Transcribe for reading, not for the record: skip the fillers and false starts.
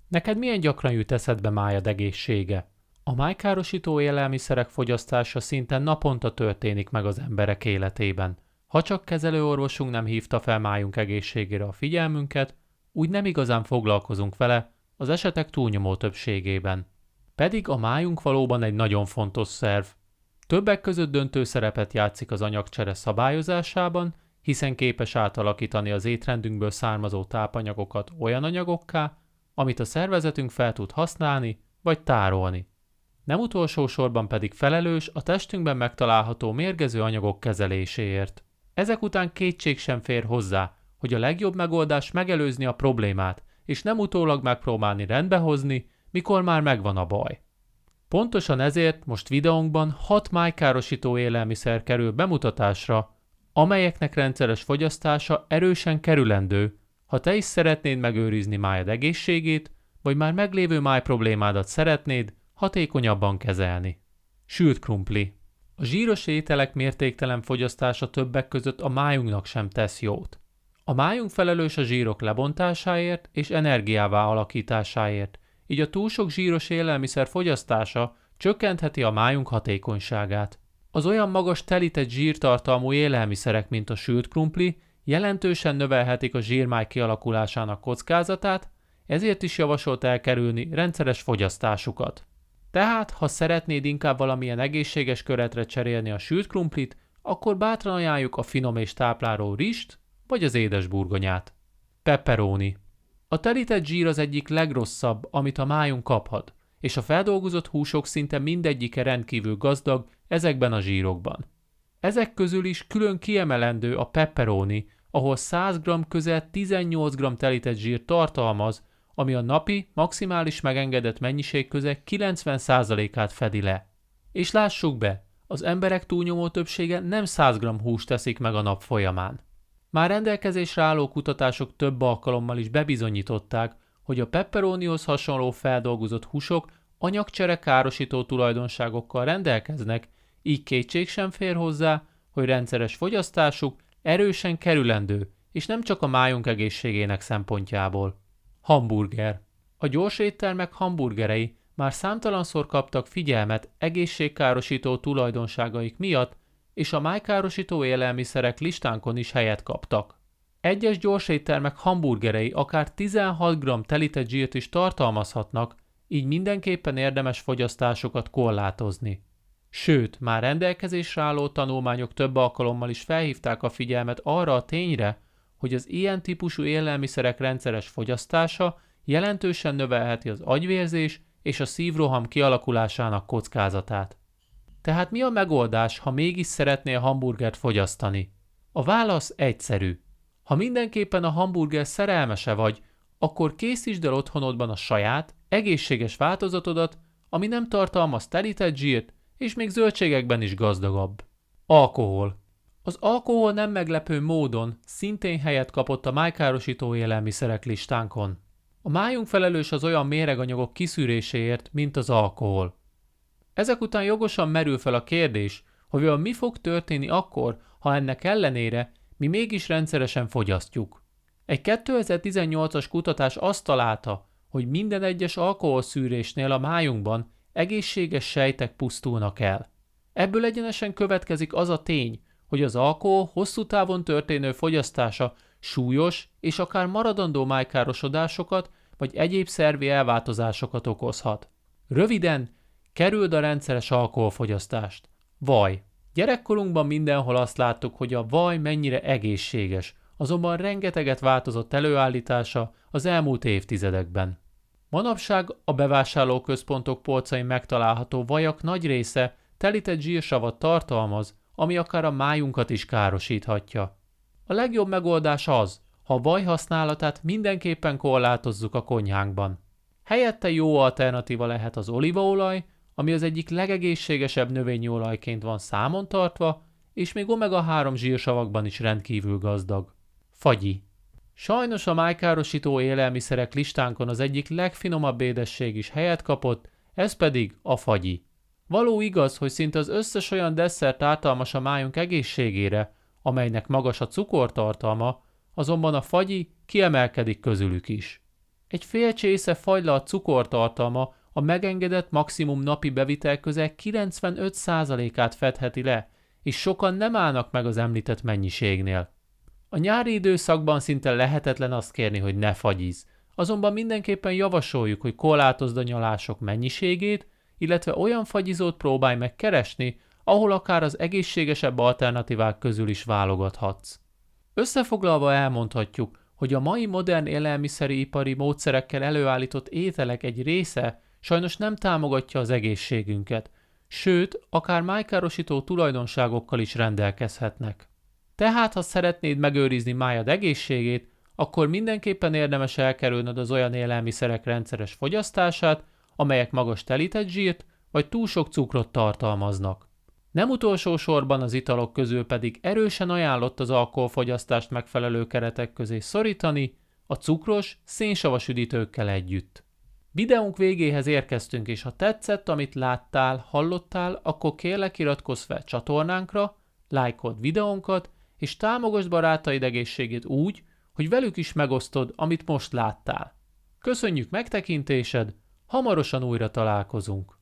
Neked milyen gyakran jut eszedbe májad egészsége? A májkárosító élelmiszerek fogyasztása szinte naponta történik meg az emberek életében. Ha csak kezelőorvosunk nem hívta fel májunk egészségére a figyelmünket, úgy nem igazán foglalkozunk vele az esetek túlnyomó többségében. Pedig a májunk valóban egy nagyon fontos szerv. Többek között döntő szerepet játszik az anyagcsere szabályozásában, hiszen képes átalakítani az étrendünkből származó tápanyagokat olyan anyagokká, amit a szervezetünk fel tud használni vagy tárolni. Nem utolsó sorban pedig felelős a testünkben megtalálható mérgező anyagok kezeléséért. Ezek után kétség sem fér hozzá, hogy a legjobb megoldás megelőzni a problémát, és nem utólag megpróbálni rendbehozni, mikor már megvan a baj. Pontosan ezért most videónkban 6 májkárosító élelmiszer kerül bemutatásra, amelyeknek rendszeres fogyasztása erősen kerülendő, ha te is szeretnéd megőrizni májad egészségét, vagy már meglévő máj problémádat szeretnéd hatékonyabban kezelni. Sült krumpli. A zsíros ételek mértéktelen fogyasztása többek között a májunknak sem tesz jót. A májunk felelős a zsírok lebontásáért és energiává alakításáért, így a túl sok zsíros élelmiszer fogyasztása csökkentheti a májunk hatékonyságát. Az olyan magas telített zsírtartalmú élelmiszerek, mint a sült krumpli, jelentősen növelhetik a zsírmáj kialakulásának kockázatát, ezért is javasolt elkerülni rendszeres fogyasztásukat. Tehát, ha szeretnéd inkább valamilyen egészséges köretre cserélni a sült krumplit, akkor bátran ajánljuk a finom és tápláló rizst, vagy az édes burgonyát. Pepperoni. A telített zsír az egyik legrosszabb, amit a májunk kaphat, és a feldolgozott húsok szinte mindegyike rendkívül gazdag ezekben a zsírokban. Ezek közül is külön kiemelendő a pepperoni, ahol 100 g közel 18 g telített zsír tartalmaz, ami a napi maximális megengedett mennyiség közel 90%-át fedi le. És lássuk be, az emberek túlnyomó többsége nem 100 g húst teszik meg a nap folyamán. Már rendelkezésre álló kutatások több alkalommal is bebizonyították, hogy a pepperonihoz hasonló feldolgozott húsok anyagcsere károsító tulajdonságokkal rendelkeznek, így kétség sem fér hozzá, hogy rendszeres fogyasztásuk erősen kerülendő, és nem csak a májunk egészségének szempontjából. Hamburger. A gyors éttermek hamburgerei már számtalanszor kaptak figyelmet egészségkárosító tulajdonságaik miatt, és a májkárosító élelmiszerek listánkon is helyet kaptak. Egyes gyorséttermek hamburgerei akár 16 g telített zsírt is tartalmazhatnak, így mindenképpen érdemes fogyasztásokat korlátozni. Sőt, már rendelkezésre álló tanulmányok több alkalommal is felhívták a figyelmet arra a tényre, hogy az ilyen típusú élelmiszerek rendszeres fogyasztása jelentősen növelheti az agyvérzés és a szívroham kialakulásának kockázatát. Tehát mi a megoldás, ha mégis szeretnél hamburgert fogyasztani? A válasz egyszerű. Ha mindenképpen a hamburger szerelmese vagy, akkor készítsd el otthonodban a saját, egészséges változatodat, ami nem tartalmaz telített zsírt, és még zöldségekben is gazdagabb. Alkohol. Az alkohol nem meglepő módon szintén helyet kapott a májkárosító élelmiszerek listánkon. A májunk felelős az olyan méreganyagok kiszűréséért, mint az alkohol. Ezek után jogosan merül fel a kérdés, hogy vajon mi fog történni akkor, ha ennek ellenére mi mégis rendszeresen fogyasztjuk. Egy 2018-as kutatás azt találta, hogy minden egyes alkoholszűrésnél a májunkban egészséges sejtek pusztulnak el. Ebből egyenesen következik az a tény, hogy az alkohol hosszú távon történő fogyasztása súlyos és akár maradandó májkárosodásokat vagy egyéb szervi elváltozásokat okozhat. Röviden, kerüld a rendszeres alkoholfogyasztást. Vaj. Gyerekkorunkban mindenhol azt láttuk, hogy a vaj mennyire egészséges, azonban rengeteget változott előállítása az elmúlt évtizedekben. Manapság a bevásárlóközpontok polcain megtalálható vajak nagy része telített zsírsavat tartalmaz, ami akár a májunkat is károsíthatja. A legjobb megoldás az, ha a vaj használatát mindenképpen korlátozzuk a konyhánkban. Helyette jó alternatíva lehet az olívaolaj, ami az egyik legegészségesebb növényi olajként van számon tartva, és még omega-3 zsírsavakban is rendkívül gazdag. Fagyi. Sajnos a májkárosító élelmiszerek listánkon az egyik legfinomabb édesség is helyet kapott, ez pedig a fagyi. Való igaz, hogy szinte az összes olyan desszert ártalmas a májunk egészségére, amelynek magas a cukortartalma, azonban a fagyi kiemelkedik közülük is. Egy fél csésze fagylallt cukortartalma a megengedett maximum napi bevitel közel 95%-át fedheti le, és sokan nem állnak meg az említett mennyiségnél. A nyári időszakban szinte lehetetlen azt kérni, hogy ne fagyizz, azonban mindenképpen javasoljuk, hogy korlátozd a nyalások mennyiségét, illetve olyan fagyizót próbálj meg keresni, ahol akár az egészségesebb alternatívák közül is válogathatsz. Összefoglalva elmondhatjuk, hogy a mai modern élelmiszeripari módszerekkel előállított ételek egy része sajnos nem támogatja az egészségünket, sőt, akár májkárosító tulajdonságokkal is rendelkezhetnek. Tehát, ha szeretnéd megőrizni májad egészségét, akkor mindenképpen érdemes elkerülnöd az olyan élelmiszerek rendszeres fogyasztását, amelyek magas telített zsírt vagy túl sok cukrot tartalmaznak. Nem utolsó sorban az italok közül pedig erősen ajánlott az alkoholfogyasztást megfelelő keretek közé szorítani, a cukros, szénsavas üdítőkkel együtt. Videónk végéhez érkeztünk, és ha tetszett, amit láttál, hallottál, akkor kérlek iratkozz fel csatornánkra, lájkold videónkat, és támogasd barátaid egészségét úgy, hogy velük is megosztod, amit most láttál. Köszönjük megtekintésed, hamarosan újra találkozunk!